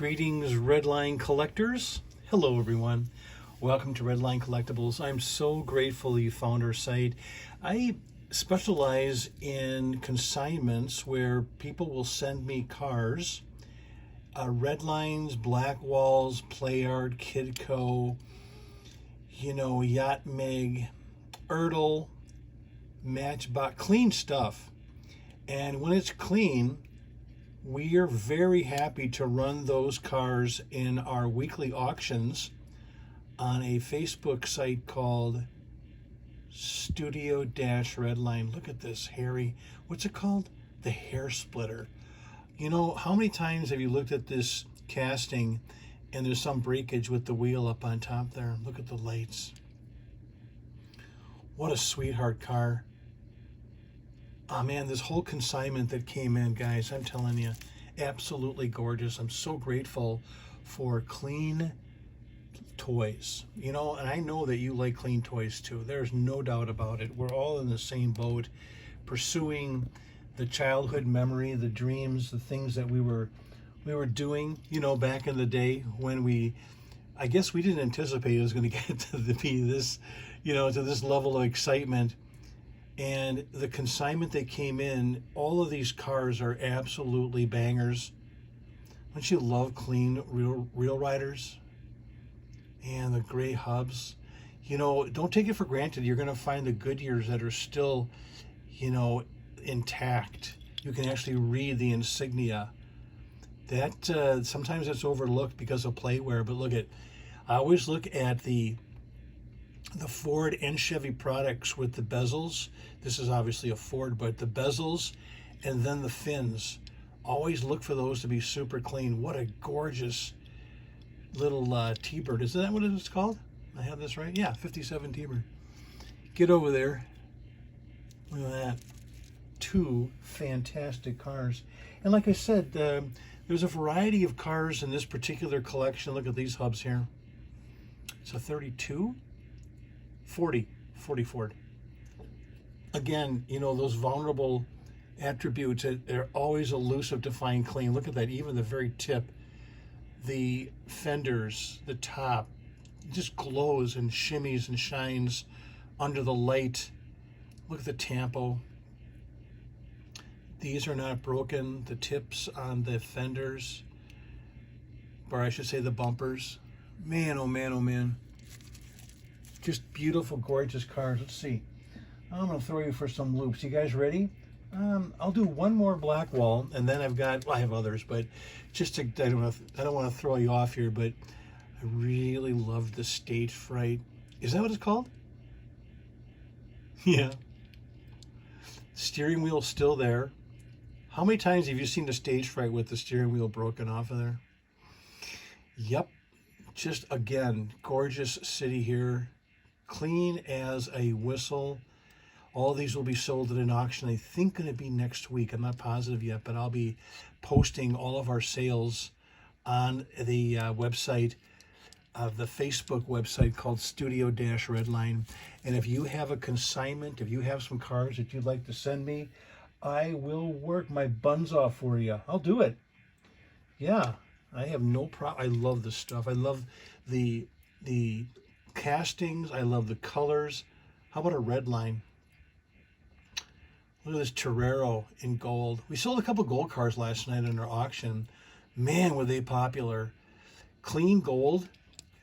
Greetings, Redline collectors. Hello, everyone. Welcome to Redline Collectibles. I'm so grateful you found our site. I specialize in consignments where people will send me cars, Redlines, Black Walls, Play Art, Kidco, Yacht Meg, Ertl, Matchbox, clean stuff. And when it's clean, we are very happy to run those cars in our weekly auctions on a Facebook site called Studio-Redline. Look at this, Harry. What's it called? The Hair Splitter. How many times have you looked at this casting and there's some breakage with the wheel up on top there? Look at the lights. What a sweetheart car. Oh man, this whole consignment that came in, guys, I'm telling you, absolutely gorgeous. I'm so grateful for clean toys. And I know that you like clean toys too. There's no doubt about it. We're all in the same boat, pursuing the childhood memory, the dreams, the things that we were doing, back in the day when I guess we didn't anticipate it was going to get to be this, to this level of excitement. And the consignment that came in, all of these cars are absolutely bangers. Don't you love clean real riders? And the gray hubs. Don't take it for granted. You're going to find the Goodyears that are still, intact. You can actually read the insignia. That sometimes it's overlooked because of playwear. But I always look at the Ford and Chevy products with the bezels. This is obviously a Ford, but the bezels and then the fins. Always look for those to be super clean. What a gorgeous little T-Bird. Isn't that what it's called? I have this right? Yeah, 57 T-Bird. Get over there. Look at that. Two fantastic cars. And like I said, there's a variety of cars in this particular collection. Look at these hubs here. It's a 32? 40 Ford. Again, those vulnerable attributes, they're always elusive to find clean. Look at that, even the very tip, the fenders, the top, just glows and shimmies and shines under the light. Look at the tampo. These are not broken. The tips on the fenders, or I should say the bumpers. Man, oh man, oh man. Just beautiful, gorgeous cars. Let's see. I'm going to throw you for some loops. You guys ready? I'll do one more black wall, and then I have others, but just to, I don't want to throw you off here, but I really love the Stage Fright. Is that what it's called? Yeah. Steering wheel's still there. How many times have you seen the Stage Fright with the steering wheel broken off of there? Yep. Just, again, gorgeous city here. Clean as a whistle. All these will be sold at an auction, I think going to be next week. I'm not positive yet, but I'll be posting all of our sales on the website, the Facebook website called Studio-Redline. And if you have a consignment, if you have some cars that you'd like to send me, I will work my buns off for you. I'll do it. Yeah, I have no problem. I love this stuff. I love the castings. I love the colors. How about a red line? Look at this Torero in gold. We sold a couple gold cars last night in our auction. Man, were they popular. Clean gold.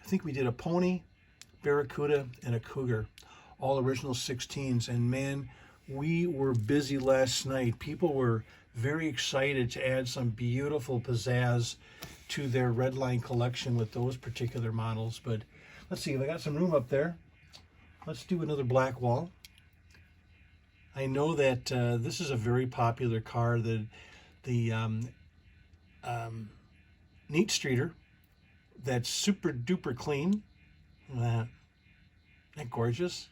I think we did a Pony, Barracuda, and a Cougar. All original 16s. And man, we were busy last night. People were very excited to add some beautiful pizzazz to their Redline collection with those particular models. But let's see, if I got some room up there. Let's do another black wall. I know that this is a very popular car, the Neat Streeter. That's super duper clean. Look at that. Isn't that gorgeous?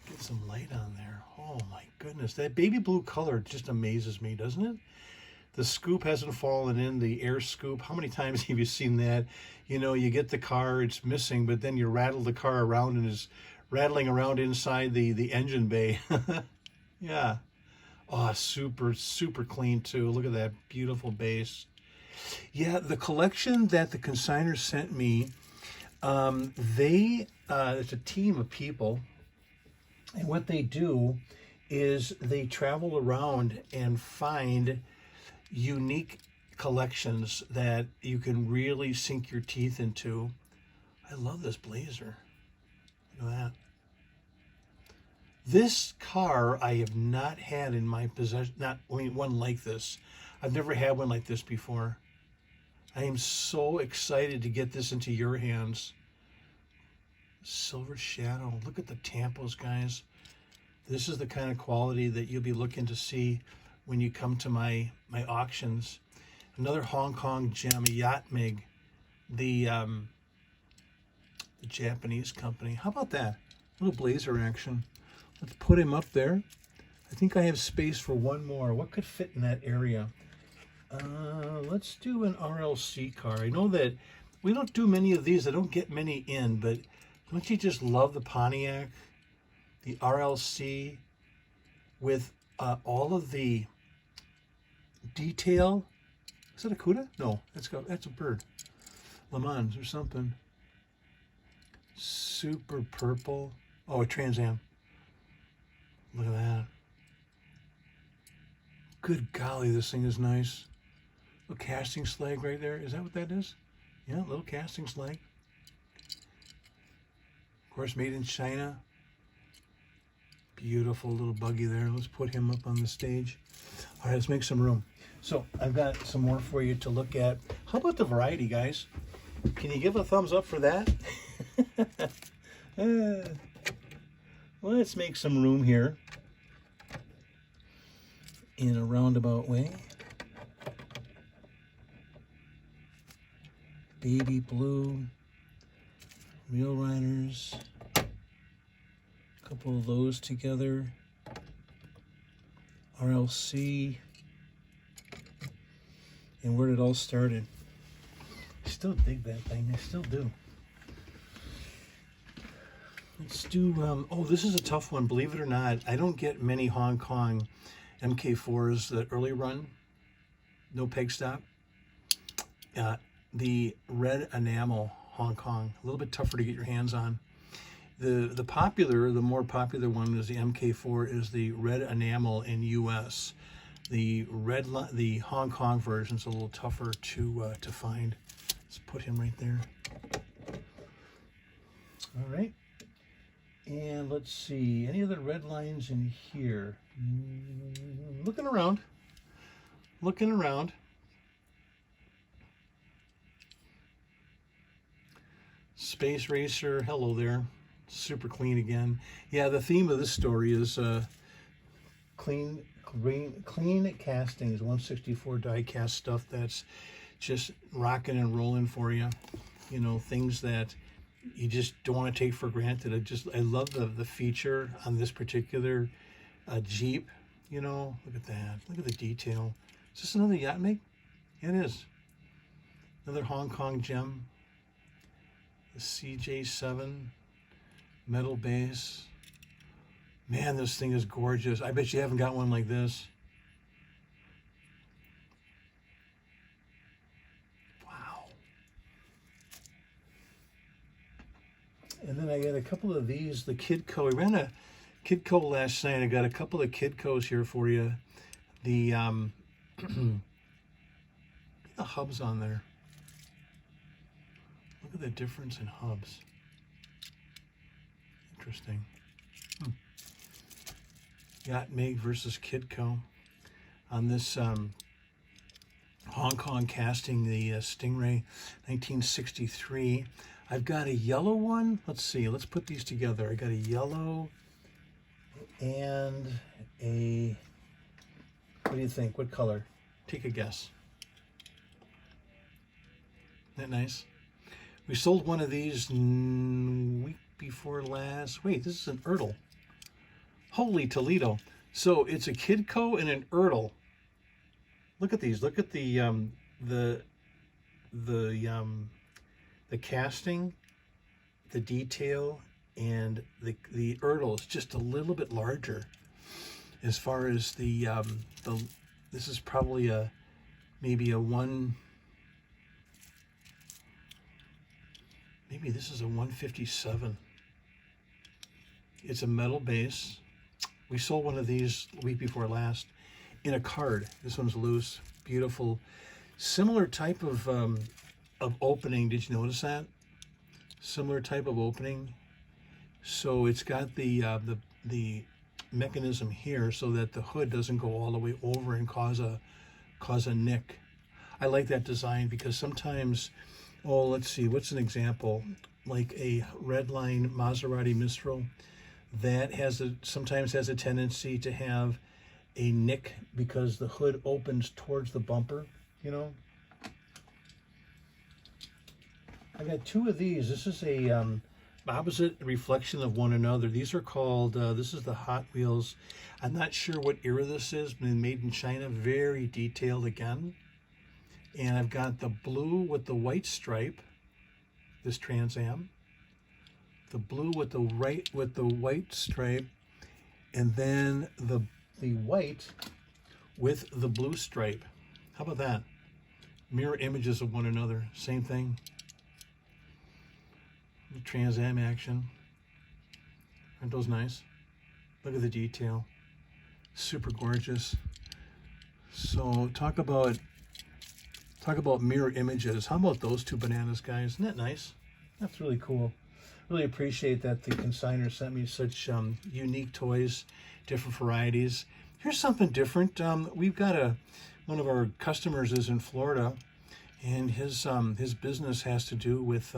Get some light on there. Oh my goodness. That baby blue color just amazes me, doesn't it? The scoop hasn't fallen in, the air scoop. How many times have you seen that? You get the car, it's missing, but then you rattle the car around and it's rattling around inside the engine bay. Yeah. Oh, super, super clean too. Look at that beautiful base. Yeah, the collection that the consignor sent me, it's a team of people, and what they do is they travel around and find unique collections that you can really sink your teeth into. I love this blazer. Look at that. This car I have not had in my possession, one like this. I've never had one like this before. I am so excited to get this into your hands. Silver Shadow. Look at the tampos, guys. This is the kind of quality that you'll be looking to see when you come to my auctions. Another Hong Kong gem, a Yacht Mig, the Japanese company. How about that? A little blazer action. Let's put him up there. I think I have space for one more. What could fit in that area? Let's do an RLC car. I know that we don't do many of these. I don't get many in, but don't you just love the Pontiac, the RLC, with all of the detail? Is that a Cuda? No, that's a bird. Le Mans or something. Super purple. Oh, a Trans Am. Look at that. Good golly, this thing is nice. Little casting slag right there. Is that what that is? Yeah, little casting slag. Of course, made in China. Beautiful little buggy there. Let's put him up on the stage. All right, let's make some room. So I've got some more for you to look at. How about the variety, guys? Can you give a thumbs up for that? Let's make some room here in a roundabout way. Baby blue, Wheel Riders, a couple of those together, RLC, and where it all started. I still dig that thing, I still do. Let's do, oh, this is a tough one, believe it or not. I don't get many Hong Kong MK4s that early run, no peg stop. The red enamel Hong Kong, a little bit tougher to get your hands on. The more popular one is the MK4, is the red enamel in US. The Hong Kong version is a little tougher to find. Let's put him right there. All right. And let's see, any other red lines in here? Looking around. Space Racer, hello there. Super clean again. Yeah, the theme of this story is clean castings, 164 die cast stuff that's just rocking and rolling for you. You know, things that you just don't want to take for granted. I love the feature on this particular Jeep. You know, look at that. Look at the detail. Is this another Yacht Mig? Yeah, it is. Another Hong Kong gem. The CJ7 metal base. Man, this thing is gorgeous. I bet you haven't got one like this. Wow. And then I got a couple of these, the Kidco. I ran a Kidco last night. I got a couple of Kidcos here for you. The the hubs on there. Look at the difference in hubs. Interesting. Yacht Mig versus Kidco on this Hong Kong casting, the Stingray 1963. I've got a yellow one. Let's see. Let's put these together. I got a yellow and a, what do you think? What color? Take a guess. Isn't that nice? We sold one of these week before last. Wait, this is an Ertl. Holy Toledo. So it's a Kidco and an Ertl. Look at these. Look at the casting, the detail, and the Ertl is just a little bit larger. As far as this is probably maybe a 157. It's a metal base. We sold one of these the week before last in a card. This one's loose, beautiful, similar type of opening. Did you notice that? Similar type of opening. So it's got the mechanism here so that the hood doesn't go all the way over and cause a nick. I like that design because sometimes, oh, let's see, what's an example? Like a Redline Maserati Mistral, that sometimes has a tendency to have a nick because the hood opens towards the bumper, you know. I got two of these. This is a opposite reflection of one another. These are called, this is the Hot Wheels. I'm not sure what era this is, but made in China, very detailed again. And I've got the blue with the white stripe, this Trans Am. The blue with the white stripe, and then the white with the blue stripe. How about that? Mirror images of one another, same thing. The Trans Am action. Aren't those nice? Look at the detail. Super gorgeous. So talk about mirror images. How about those two bananas, guys? Isn't that nice? That's really cool. Really appreciate that the consignor sent me such unique toys, different varieties. Here's something different. We've got one of our customers is in Florida, and his business has to do with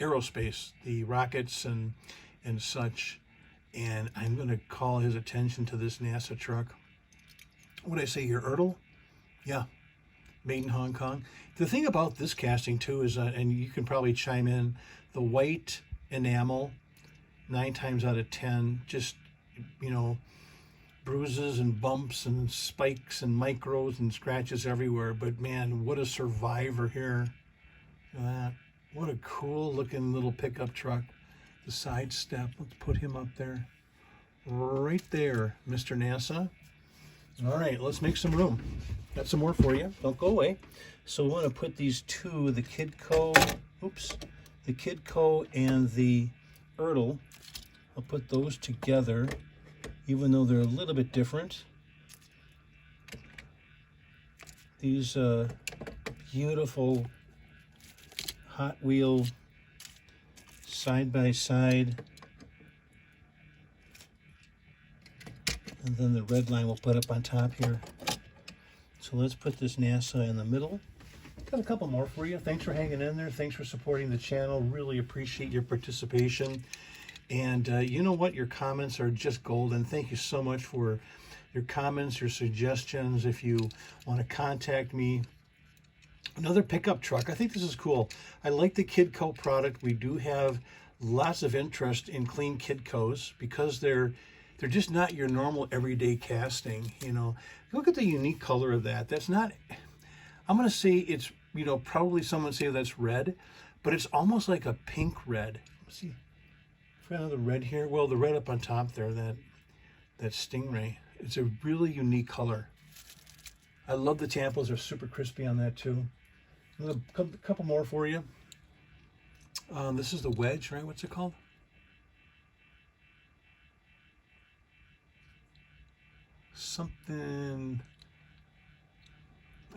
aerospace, the rockets and such. And I'm going to call his attention to this NASA truck. What did I say here, Ertl? Yeah, made in Hong Kong. The thing about this casting too is, and you can probably chime in, the white enamel, 9 times out of 10, just, you know, bruises and bumps and spikes and micros and scratches everywhere. But man, what a survivor here. Look at that. What a cool looking little pickup truck. The side step, let's put him up there. Right there, Mr. NASA. All right, let's make some room. Got some more for you. Don't go away. So we want to put these two, the Kidco and the Ertl. I'll put those together, even though they're a little bit different. These beautiful Hot Wheel side by side. And then the red line we'll put up on top here. So let's put this NASA in the middle. Got a couple more for you. Thanks for hanging in there. Thanks for supporting the channel. Really appreciate your participation. And you know what? Your comments are just golden. Thank you so much for your comments, your suggestions. If you want to contact me. Another pickup truck. I think this is cool. I like the Kidco product. We do have lots of interest in clean Kidcos because they're just not your normal everyday casting. You know, look at the unique color of that. That's not, I'm going to say it's, you know, probably someone say that's red, but it's almost like a pink red. Let's see, another red here. Well, the red up on top there, that Stingray. It's a really unique color. I love the tampos. They're super crispy on that too. A couple more for you. This is the wedge, right? What's it called? Something,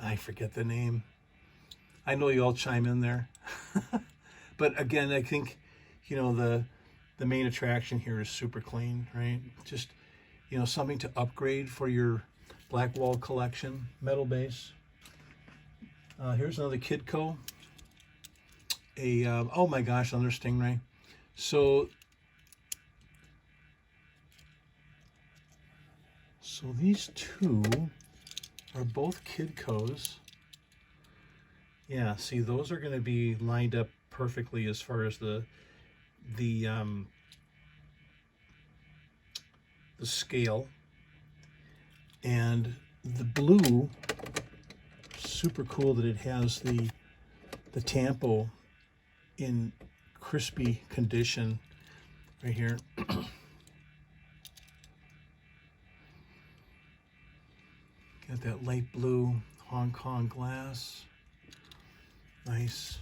I forget the name. I know you all chime in there. But again, I think, you know, the main attraction here is super clean, right? Just, you know, something to upgrade for your black wall collection, metal base. Here's another Kidco. Oh my gosh, another Stingray. So these two are both Kidcos. Yeah, see, those are going to be lined up perfectly as far as the scale. And the blue, super cool that it has the tampo in crispy condition right here. Got that light blue Hong Kong glass. Nice.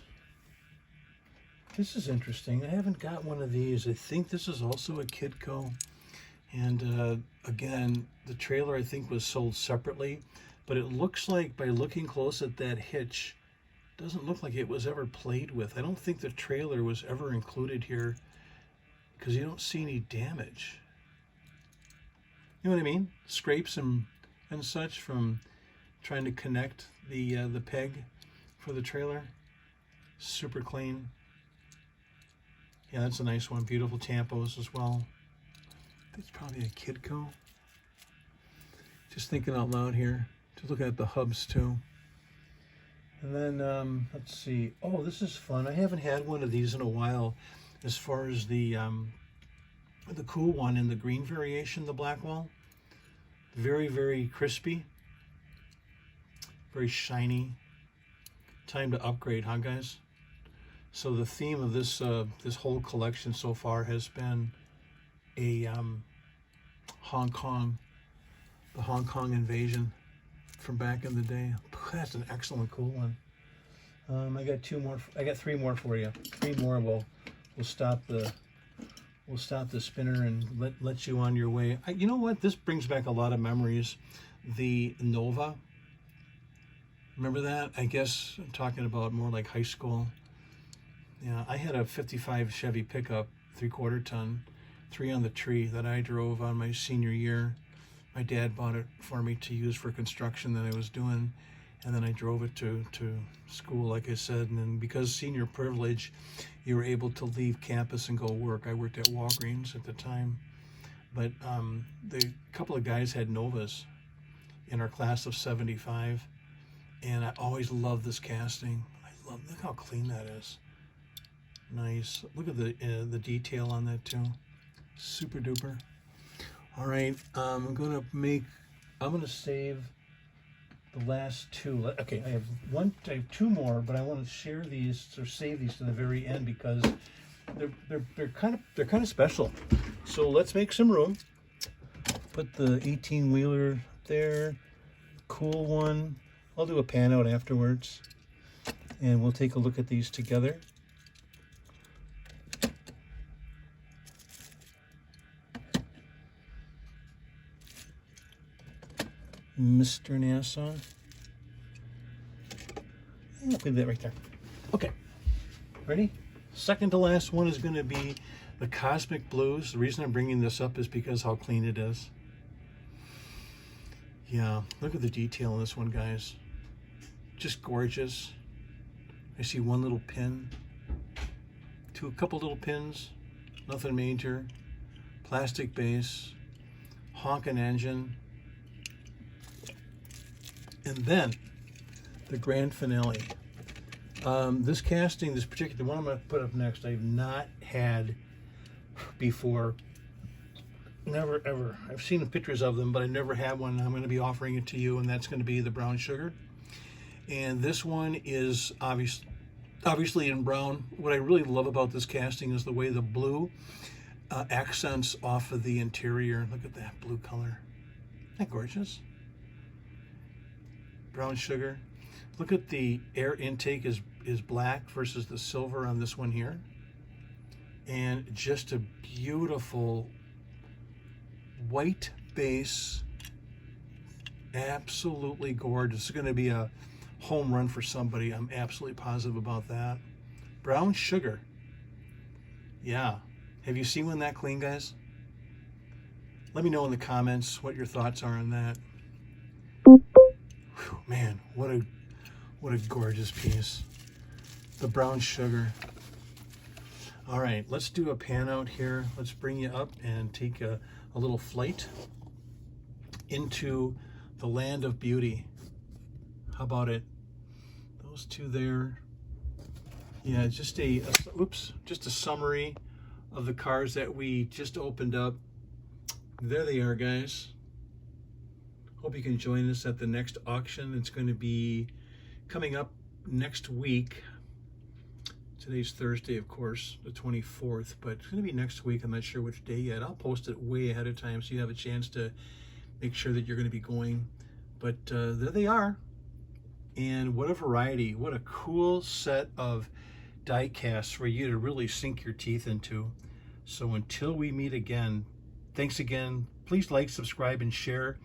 This is interesting. I haven't got one of these. I think this is also a Kidco. And again, the trailer I think was sold separately, but it looks like by looking close at that hitch, it doesn't look like it was ever played with. I don't think the trailer was ever included here because you don't see any damage. You know what I mean? Scrapes and such from trying to connect the peg for the trailer. Super clean. Yeah, that's a nice one. Beautiful tampos as well. It's probably a Kidco. Just thinking out loud here. Just looking at the hubs too. And then let's see. Oh, this is fun. I haven't had one of these in a while. As far as the cool one in the green variation, the black wall. Very, very crispy. Very shiny. Time to upgrade, huh, guys? So the theme of this this whole collection so far has been a Hong Kong, the Hong Kong invasion from back in the day. That's an excellent cool one. I got two more. I got three more for you. Three more. We'll stop the spinner and let you on your way. You know what? This brings back a lot of memories. The Nova. Remember that? I guess I'm talking about more like high school. Yeah, I had a 55 Chevy pickup, 3/4 ton, 3 on the tree that I drove on my senior year. My dad bought it for me to use for construction that I was doing, and then I drove it to school, like I said. And then because senior privilege, you were able to leave campus and go work. I worked at Walgreens at the time, but the couple of guys had Novas in our class of 75, and I always loved this casting. Look how clean that is. Nice. Look at the detail on that too. Super duper. All right, I'm gonna save the last two. Okay, I have two more, but I want to share these or save these to the very end because they're kind of special. So let's make some room. Put the 18-wheeler there. Cool one. I'll do a pan out afterwards, and we'll take a look at these together. Mr. Nassau. Yeah, leave that right there. Okay, ready? Second to last one is going to be the Cosmic Blues. The reason I'm bringing this up is because how clean it is. Yeah, look at the detail in this one, guys. Just gorgeous. I see one little pin, a couple little pins, nothing major. Plastic base, honking engine. And then the grand finale. This casting, this particular one I'm going to put up next, I've not had before. Never, ever. I've seen pictures of them, but I never had one. I'm going to be offering it to you, and that's going to be the brown sugar. And this one is obviously in brown. What I really love about this casting is the way the blue accents off of the interior. Look at that blue color. Isn't that gorgeous? Brown sugar. Look at the air intake is black versus the silver on this one here. And just a beautiful white base. Absolutely gorgeous. It's going to be a home run for somebody. I'm absolutely positive about that. Brown sugar. Yeah. Have you seen one that clean, guys? Let me know in the comments what your thoughts are on that. Whew, man, what a gorgeous piece. The brown sugar. All right, let's do a pan out here. Let's bring you up and take a little flight into the land of beauty. How about it? Those two there. Yeah, just a summary of the cars that we just opened up. There they are, guys. Hope you can join us at the next auction. It's going to be coming up next week. Today's Thursday, of course, the 24th, but it's going to be next week. I'm not sure which day yet. I'll post it way ahead of time so you have a chance to make sure that you're going to be going But there they are. And what a variety. What a cool set of die casts for you to really sink your teeth into. So until we meet again, thanks again. Please like, subscribe, and share.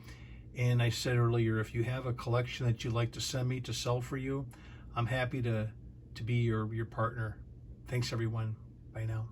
And I said earlier, if you have a collection that you'd like to send me to sell for you, I'm happy to be your partner. Thanks, everyone. Bye now.